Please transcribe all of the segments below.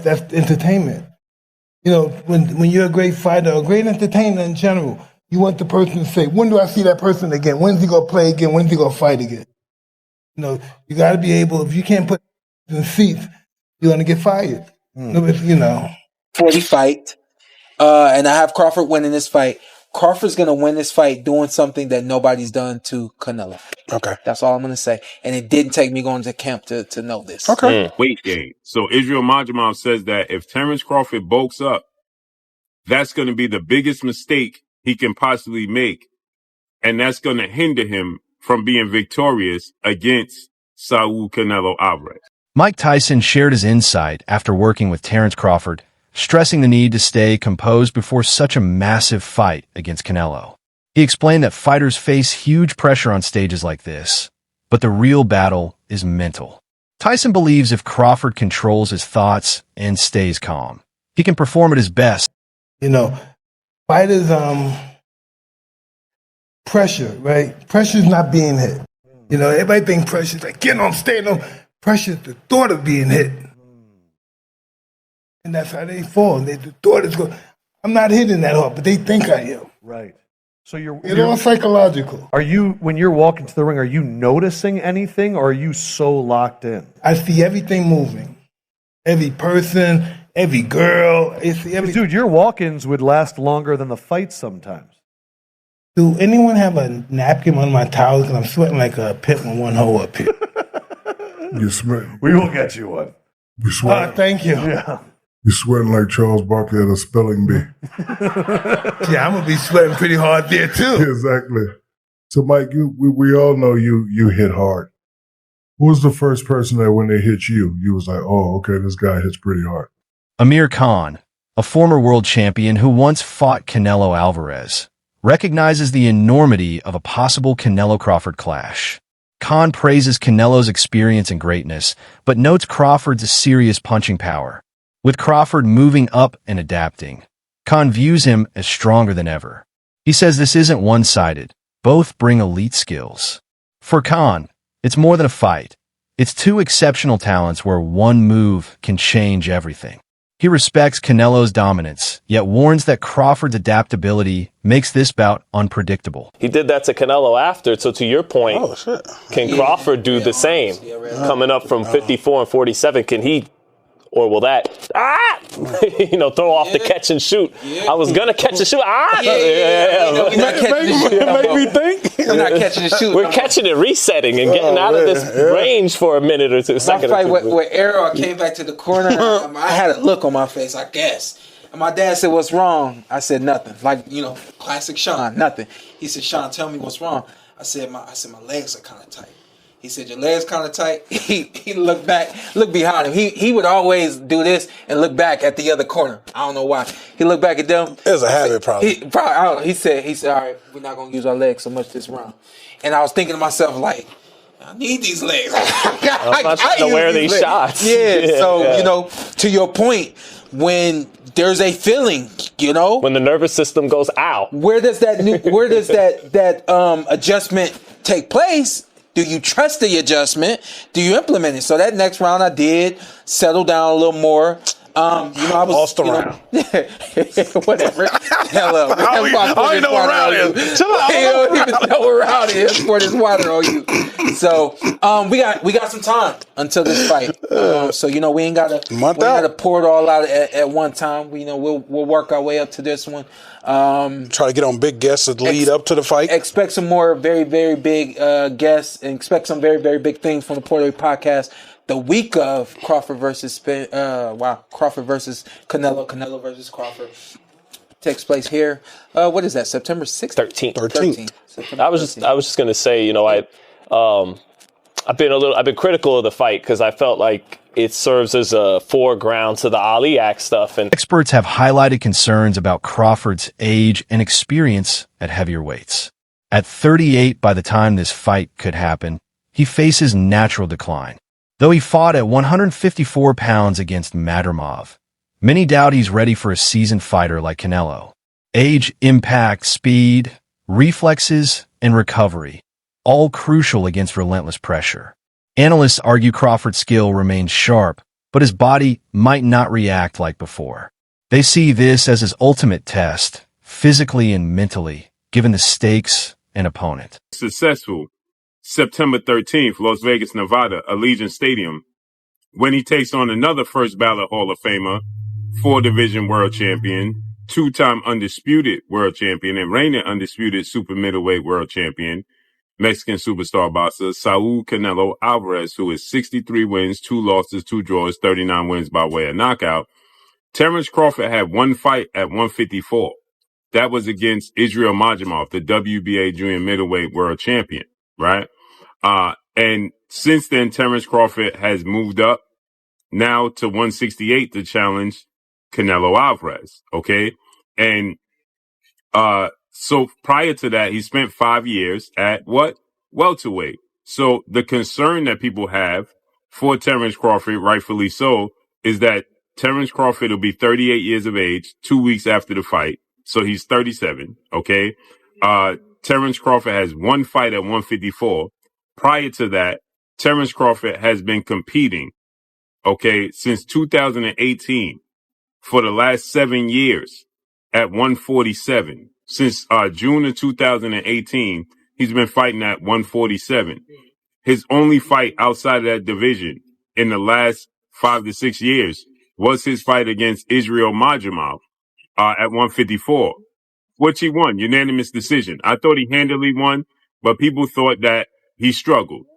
That's entertainment. You know, when you're a great fighter, a great entertainer in general, you want the person to say, when do I see that person again? When's he going to play again? When's he going to fight again? You know, you got to be able, if you can't put in seats, you're going to get fired. You know. For the fight, and I have Crawford winning this fight. Crawford's going to win this fight doing something that nobody's done to Canelo. Okay. That's all I'm going to say. And it didn't take me going to camp to know this. Okay. Weight gain. So Israel Majamov says that if Terence Crawford bulks up, that's going to be the biggest mistake he can possibly make. And that's going to hinder him from being victorious against Saul Canelo Alvarez. Mike Tyson shared his insight after working with Terence Crawford, stressing the need to stay composed before such a massive fight against Canelo. He explained that fighters face huge pressure on stages like this, but the real battle is mental. Tyson believes if Crawford controls his thoughts and stays calm, he can perform at his best. You know, fighters, pressure, right? Pressure is not being hit. You know, everybody thinks pressure is like getting on, staying on. Pressure is the thought of being hit. And that's how they fall. The thought is going, I'm not hitting that hard, but they think I am. Right. So it's all psychological. Are you, when you're walking to the ring, are you noticing anything, or are you so locked in? I see everything moving. Every person, every girl. I see everything. Dude, your walk-ins would last longer than the fights sometimes. Do anyone have a napkin on my towels? Because I'm sweating like a pit with one hole up here. You're sweating. We will get you one. You're sweating. Thank you. Yeah. You're sweating like Charles Barkley at a spelling bee. Yeah, I'm going to be sweating pretty hard there, too. Exactly. So, Mike, we all know you hit hard. Who was the first person that when they hit you, you was like, oh, okay, this guy hits pretty hard? Amir Khan, a former world champion who once fought Canelo Alvarez, recognizes the enormity of a possible Canelo-Crawford clash. Khan praises Canelo's experience and greatness, but notes Crawford's serious punching power. With Crawford moving up and adapting, Khan views him as stronger than ever. He says this isn't one-sided. Both bring elite skills. For Khan, it's more than a fight. It's two exceptional talents where one move can change everything. He respects Canelo's dominance, yet warns that Crawford's adaptability makes this bout unpredictable. He did that to Canelo after, so to your point, can Crawford do the same? Coming up from 54 and 47, can he, or will that, throw off the catch and shoot? I was going to catch and shoot. Make me think. We're not catching and shooting. We're catching and resetting and getting out of this range for a minute or two. My fight with Arrow, I came back to the corner. I had a look on my face, I guess. And my dad said, "What's wrong?" I said, "Nothing." Like, classic Sean, nothing. He said, "Sean, tell me what's wrong." I said, my legs are kind of tight. He said, "Your legs kind of tight." He looked back, looked behind him. He would always do this and look back at the other corner. I don't know why. He looked back at them. It was a habit, probably. He said, "All right, we're not gonna use our legs so much this round." And I was thinking to myself, like, I need these legs. I'm not trying to wear these shots. Yeah. So to your point, when there's a feeling, when the nervous system goes out, where does that adjustment take place? Do you trust the adjustment? Do you implement it? So that next round I did settle down a little more. I was lost the round. Whatever. Hello. I don't know where round is. Chill out. He don't even know where round is. Pour this water on you. So we got some time until this fight. So we ain't gotta pour it all out at one time. We'll work our way up to this one. Try to get on big guests to lead up to the fight. Expect some more very, very big guests, and expect some very, very big things from the Puerto Rico podcast. The week of Crawford versus Canelo versus Crawford takes place here. What is that? September 6th? 13th. I was just gonna say, I've been critical of the fight because I felt like it serves as a foreground to the Ali Act stuff. And experts have highlighted concerns about Crawford's age and experience at heavier weights. At 38, by the time this fight could happen, he faces natural decline. Though he fought at 154 pounds against Madrimov, many doubt he's ready for a seasoned fighter like Canelo. Age, impact, speed, reflexes, and recovery, all crucial against relentless pressure. Analysts argue Crawford's skill remains sharp, but his body might not react like before. They see this as his ultimate test, physically and mentally, given the stakes and opponent. Successful September 13th, Las Vegas, Nevada, Allegiant Stadium, when he takes on another first ballot Hall of Famer, 4-division world champion, 2-time undisputed world champion, and reigning undisputed super middleweight world champion, Mexican superstar boxer Saul Canelo Alvarez, who is 63 wins, 2 losses, 2 draws, 39 wins by way of knockout. Terence Crawford had one fight at 154. That was against Israel Majimov, the WBA junior middleweight world champion, right? And since then, Terence Crawford has moved up now to 168 to challenge Canelo Alvarez, okay? And so prior to that, he spent 5 years at what? Welterweight. So the concern that people have for Terence Crawford, rightfully so, is that Terence Crawford will be 38 years of age 2 weeks after the fight. So he's 37, okay? Terence Crawford has one fight at 154. Prior to that, Terence Crawford has been competing, okay, since 2018 for the last 7 years at 147. Since June of 2018, he's been fighting at 147. His only fight outside of that division in the last 5 to 6 years was his fight against Israel Majimov at 154, which he won, unanimous decision. I thought he handily won, but people thought that he struggled.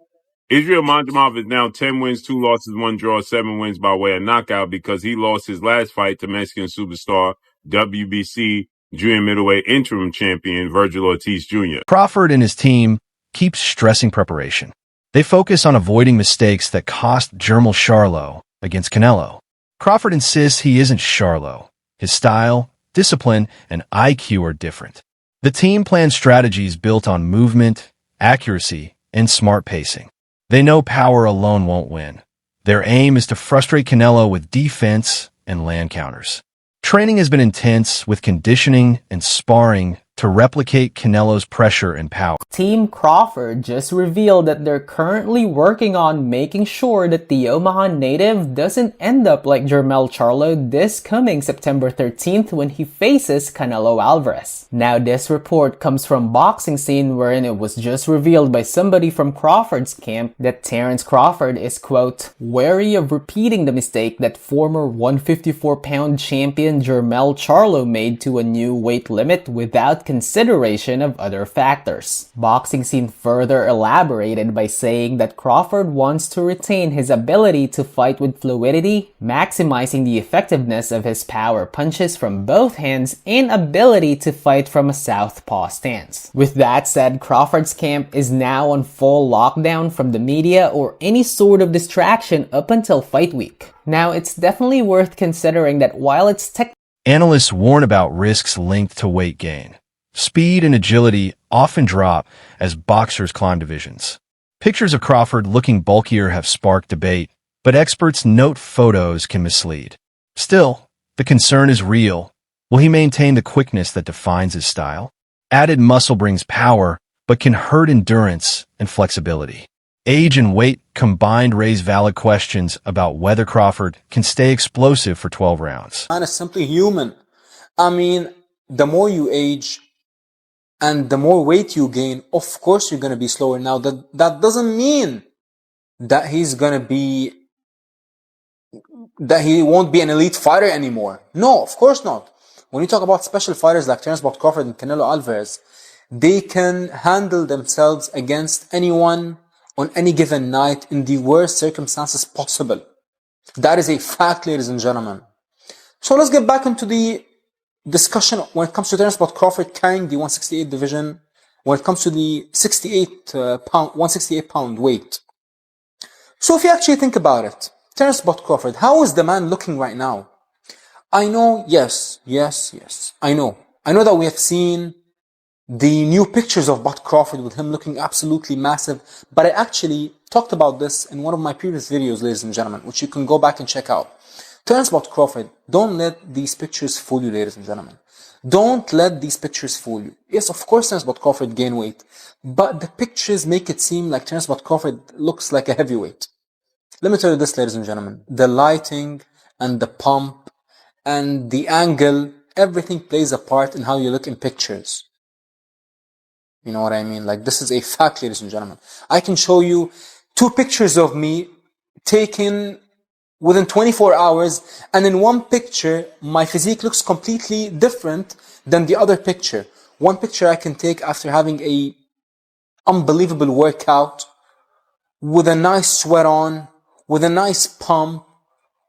Israel Majimov is now 10 wins, 2 losses, 1 draw, 7 wins by way of knockout because he lost his last fight to Mexican superstar, WBC junior middleweight interim champion, Virgil Ortiz Jr. Crawford and his team keep stressing preparation. They focus on avoiding mistakes that cost Jermall Charlo against Canelo. Crawford insists he isn't Charlo. His style, discipline, and IQ are different. The team plans strategies built on movement, accuracy, and smart pacing. They know power alone won't win. Their aim is to frustrate Canelo with defense and land counters. Training has been intense with conditioning and sparring to replicate Canelo's pressure and power. Team Crawford just revealed that they're currently working on making sure that the Omaha native doesn't end up like Jermall Charlo this coming September 13th when he faces Canelo Alvarez. Now this report comes from Boxing Scene, wherein it was just revealed by somebody from Crawford's camp that Terence Crawford is, quote, wary of repeating the mistake that former 154-pound champion Jermall Charlo made to a new weight limit without consideration of other factors. Boxing Scene further elaborated by saying that Crawford wants to retain his ability to fight with fluidity, maximizing the effectiveness of his power punches from both hands and ability to fight from a southpaw stance. With that said, Crawford's camp is now on full lockdown from the media or any sort of distraction up until fight week. Now, it's definitely worth considering that while it's Analysts warn about risks linked to weight gain. Speed and agility often drop as boxers climb divisions. Pictures of Crawford looking bulkier have sparked debate, but experts note photos can mislead. Still, the concern is real. Will he maintain the quickness that defines his style? Added muscle brings power, but can hurt endurance and flexibility. Age and weight combined raise valid questions about whether Crawford can stay explosive for 12 rounds. Man is simply human. I mean, the more you age and the more weight you gain, of course you're going to be slower. Now, that doesn't mean that he won't be an elite fighter anymore. No, of course not. When you talk about special fighters like Terence Crawford and Canelo Alvarez, they can handle themselves against anyone on any given night in the worst circumstances possible. That is a fact, ladies and gentlemen. So let's get back into the discussion when it comes to Terence Crawford carrying the 168 division, when it comes to the 168 pound weight. So if you actually think about it, Terence Crawford, how is the man looking right now? I know, yes. I know that we have seen the new pictures of Crawford with him looking absolutely massive, but I actually talked about this in one of my previous videos, ladies and gentlemen, which you can go back and check out. Terence Crawford, don't let these pictures fool you, ladies and gentlemen. Don't let these pictures fool you. Yes, of course Terence Crawford gained weight, but the pictures make it seem like Terence Crawford looks like a heavyweight. Let me tell you this, ladies and gentlemen. The lighting and the pump and the angle, everything plays a part in how you look in pictures. You know what I mean? Like, this is a fact, ladies and gentlemen. I can show you 2 pictures of me taken within 24 hours, and in one picture, my physique looks completely different than the other picture. One picture I can take after having a unbelievable workout, with a nice sweat on, with a nice pump,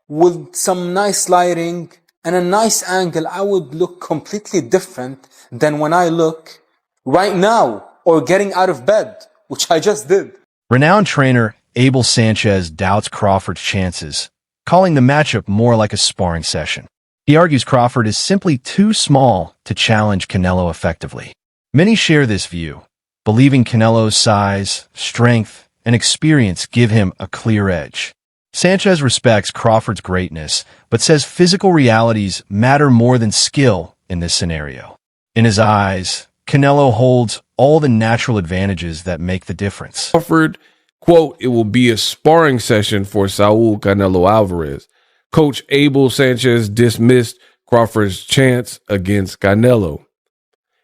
with some nice lighting, and a nice angle. I would look completely different than when I look right now, or getting out of bed, which I just did. Renowned trainer Abel Sanchez doubts Crawford's chances, calling the matchup more like a sparring session. He argues Crawford is simply too small to challenge Canelo effectively. Many share this view, believing Canelo's size, strength, and experience give him a clear edge. Sanchez respects Crawford's greatness, but says physical realities matter more than skill in this scenario. In his eyes, Canelo holds all the natural advantages that make the difference. Crawford, quote, "It will be a sparring session for Saul Canelo Alvarez." Coach Abel Sanchez dismissed Crawford's chance against Canelo,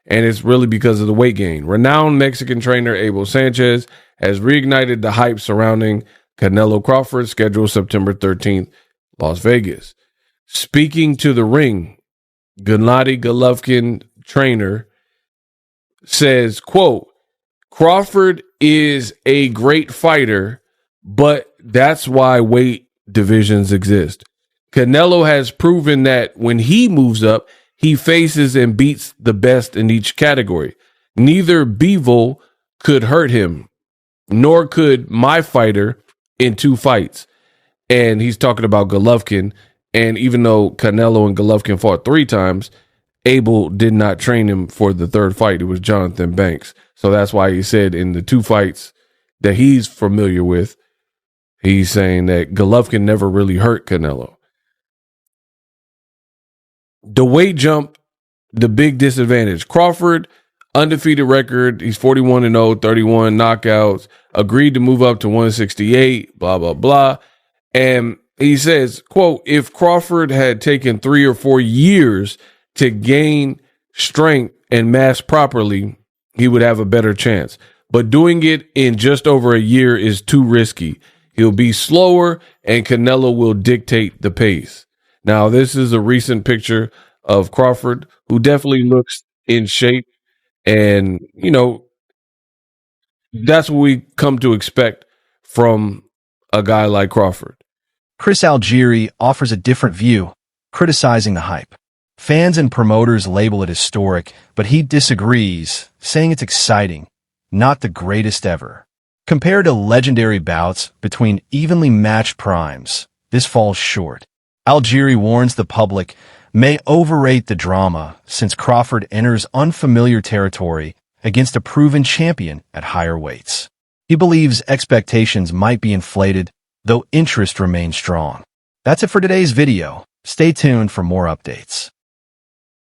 and it's really because of the weight gain. Renowned Mexican trainer Abel Sanchez has reignited the hype surrounding Canelo Crawford, scheduled September 13th, Las Vegas. Speaking to the ring, Gennady Golovkin, trainer, says, quote, "Crawford is a great fighter, but that's why weight divisions exist. Canelo has proven that when he moves up, he faces and beats the best in each category. Neither Bivol could hurt him, nor could my fighter in 2 fights." And he's talking about Golovkin. And even though Canelo and Golovkin fought 3 times, Abel did not train him for the 3rd fight. It was Jonathan Banks. So that's why he said in the 2 fights that he's familiar with, he's saying that Golovkin never really hurt Canelo. The weight jump, the big disadvantage. Crawford, undefeated record. He's 41-0, 31 knockouts. Agreed to move up to 168, blah, blah, blah. And he says, quote, "If Crawford had taken 3 or 4 years to gain strength and mass properly, he would have a better chance. But doing it in just over a year is too risky. He'll be slower and Canelo will dictate the pace." Now, this is a recent picture of Crawford, who definitely looks in shape. And, you know, that's what we come to expect from a guy like Crawford. Chris Algieri offers a different view, criticizing the hype. Fans and promoters label it historic, but he disagrees, saying it's exciting, not the greatest ever. Compared to legendary bouts between evenly matched primes, this falls short. Algieri warns the public may overrate the drama since Crawford enters unfamiliar territory against a proven champion at higher weights. He believes expectations might be inflated, though interest remains strong. That's it for today's video. Stay tuned for more updates.